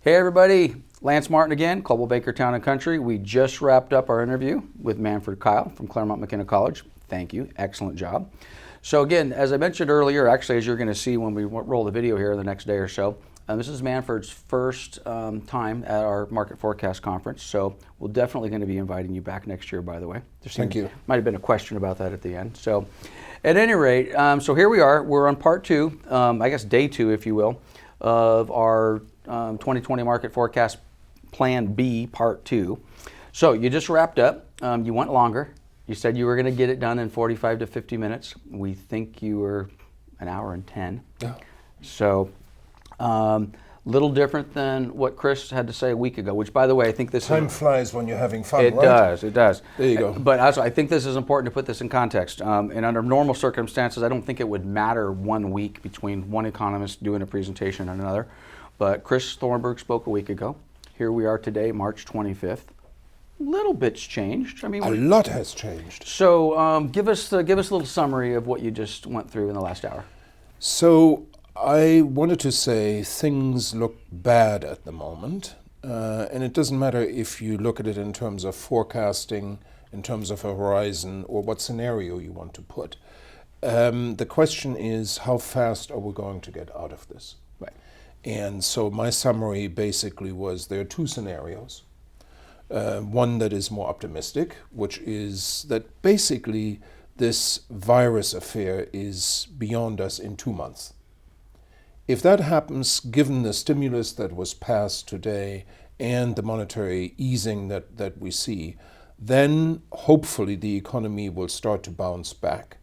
Hey everybody, Lance Martin again, Coldwell Banker Town and Country. We just wrapped up our interview with Manfred Keil from Claremont McKenna College. Thank you, excellent job. So again, as I mentioned earlier, actually as you're going to see when we roll the video here the next day or so, this is Manfred's first time at our market forecast conference, so we're definitely going to be inviting you back next year, by the way. Thank you. Might have been a question about that at the end. So at any rate, so here we are. We're on part two, I guess day two, if you will, of our 2020 market forecast plan B part two. So you just wrapped up. You went longer. You said you were going to get it done in 45 to 50 minutes. We think you were an hour and 10. Yeah. So little different than what Chris had to say a week ago, which by the way, I think this Time flies when you're having fun, it right? It does. There you go. But also, I think this is important to put this in context. And under normal circumstances, I don't think it would matter 1 week between one economist doing a presentation and another. But Chris Thornburg spoke a week ago. Here we are today, March 25th. Little bits changed. I mean, A lot has changed. So give us a little summary of what you just went through in the last hour. So I wanted to say things look bad at the moment. And it doesn't matter if you look at it in terms of forecasting, in terms of a horizon, or what scenario you want to put. The question is, how fast are we going to get out of this? Right. And so my summary basically was there are two scenarios. One that is more optimistic, which is that basically this virus affair is beyond us in 2 months. If that happens, given the stimulus that was passed today and the monetary easing that we see, then hopefully the economy will start to bounce back.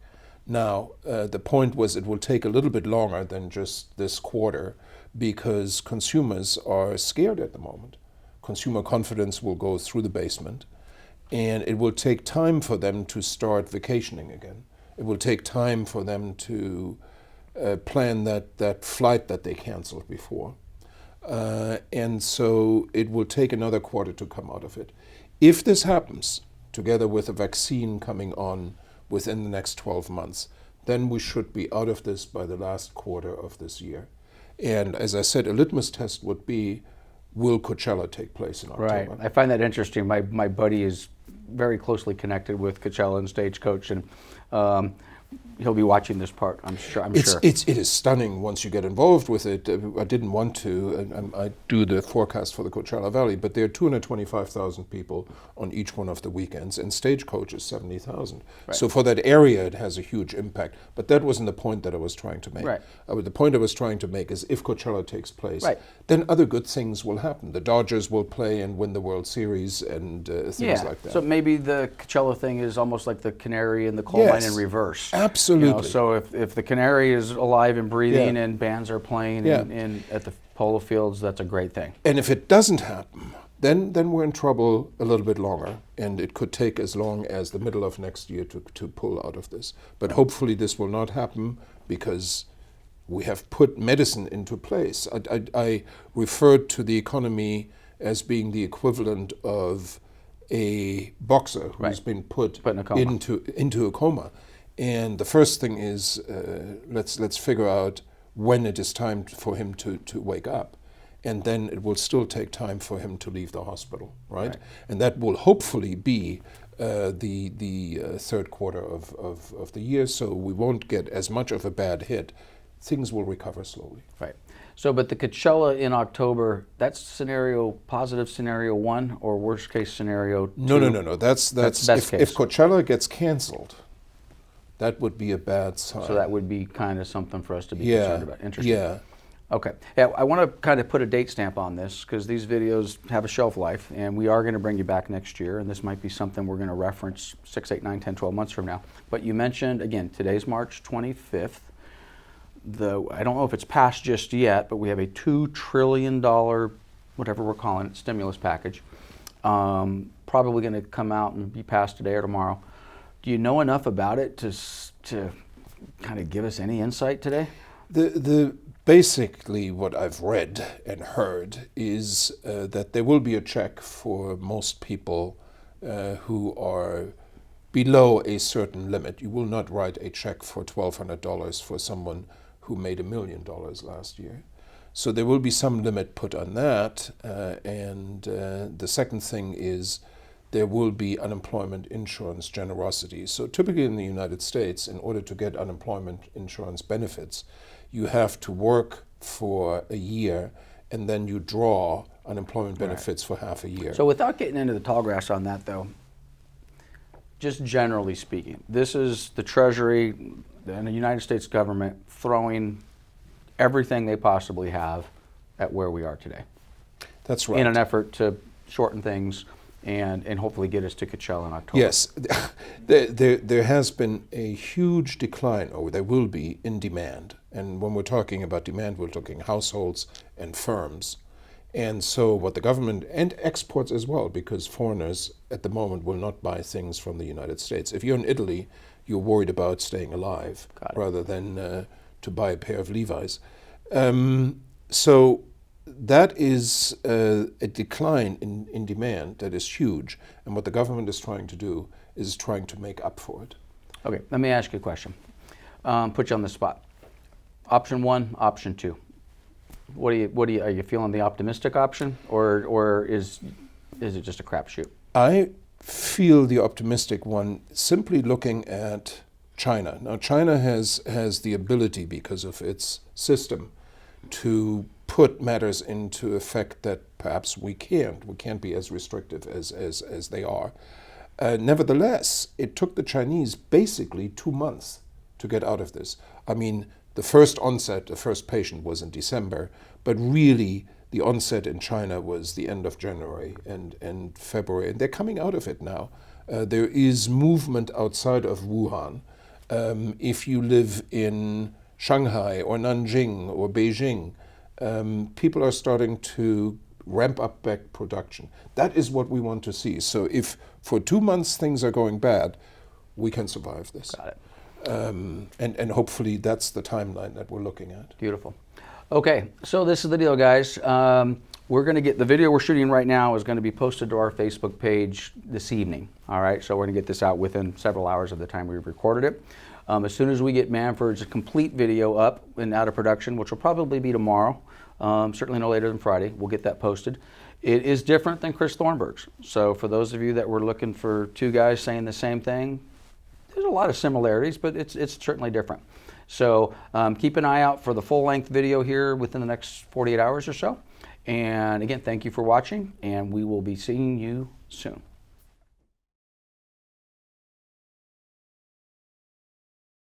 Now, the point was it will take a little bit longer than just this quarter because consumers are scared at the moment. Consumer confidence will go through the basement, and it will take time for them to start vacationing again. It will take time for them to plan that flight that they canceled before. And so it will take another quarter to come out of it. If this happens, together with a vaccine coming on within the next 12 months, then we should be out of this by the last quarter of this year. And as I said, a litmus test would be, will Coachella take place in October? Right. I find that interesting. My buddy is very closely connected with Coachella and Stagecoach, and he'll be watching this part, I'm sure. It is stunning once you get involved with it. I didn't want to, and I do the forecast for the Coachella Valley, but there are 225,000 people on each one of the weekends, and Stagecoach is 70,000. Right. So for that area, it has a huge impact. But that wasn't the point that I was trying to make. Right. The point I was trying to make is if Coachella takes place, right, then other good things will happen. The Dodgers will play and win the World Series and things like that. So maybe the Coachella thing is almost like the canary in the coal mine in reverse. Absolutely. You know, so if the canary is alive and breathing and bands are playing in at the polo fields, that's a great thing. And if it doesn't happen, then we're in trouble a little bit longer, and it could take as long as the middle of next year to pull out of this. But hopefully this will not happen because we have put medicine into place. I referred to the economy as being the equivalent of a boxer who's been put into a coma. And the first thing is let's figure out when it is time for him to wake up. And then it will still take time for him to leave the hospital, right? And that will hopefully be the third quarter of the year, so we won't get as much of a bad hit. Things will recover slowly. Right. So, but the Coachella in October, that's positive scenario 1 or worst case scenario 2? No. That's best if case. If Coachella gets canceled, that would be a bad sign. So that would be kind of something for us to be concerned about. Interesting. Yeah. Okay. Yeah, I want to kind of put a date stamp on this because these videos have a shelf life, and we are going to bring you back next year, and this might be something we're going to reference 6, 8, 9, 10, 12 months from now. But you mentioned, again, today's March 25th. I don't know if it's passed just yet, but we have a $2 trillion, whatever we're calling it, stimulus package. Probably going to come out and be passed today or tomorrow. Do you know enough about it to kind of give us any insight today? Basically what I've read and heard is that there will be a check for most people who are below a certain limit. You will not write a check for $1,200 for someone who made $1 million last year. So there will be some limit put on that. And the second thing is there will be unemployment insurance generosity. So typically in the United States, in order to get unemployment insurance benefits, you have to work for a year and then you draw unemployment benefits for half a year. So without getting into the tall grass on that though, just generally speaking, this is the Treasury and the United States government throwing everything they possibly have at where we are today. That's right. In an effort to shorten things and hopefully get us to Coachella in October. Yes, there has been a huge decline, or there will be, in demand. And when we're talking about demand, we're talking households and firms. And so what the government, and exports as well, because foreigners at the moment will not buy things from the United States. If you're in Italy, you're worried about staying alive rather than to buy a pair of Levi's. So that is a decline in demand that is huge. And what the government is trying to do is trying to make up for it. Okay, let me ask you a question. Put you on the spot. Option one, option two. Are you feeling the optimistic option, or is it just a crapshoot? I feel the optimistic one simply looking at China. Now, China has the ability, because of its system, to put matters into effect that perhaps we can't. We can't be as restrictive as they are. Nevertheless, it took the Chinese basically 2 months to get out of this. I mean, the first onset, the first patient was in December, but really the onset in China was the end of January and February, and they're coming out of it now. There is movement outside of Wuhan. If you live in Shanghai or Nanjing or Beijing, people are starting to ramp up back production. That is what we want to see. So if for 2 months things are going bad, we can survive this. Got it. And hopefully that's the timeline that we're looking at. Beautiful. Okay, so this is the deal, guys. We're going to get the video we're shooting right now is going to be posted to our Facebook page this evening. All right, so we're going to get this out within several hours of the time we've recorded it. As soon as we get Manfred's complete video up and out of production, which will probably be tomorrow, certainly no later than Friday, we'll get that posted. It is different than Chris Thornburg's. So for those of you that were looking for two guys saying the same thing, there's a lot of similarities, but it's certainly different. So keep an eye out for the full-length video here within the next 48 hours or so. And again, thank you for watching, and we will be seeing you soon.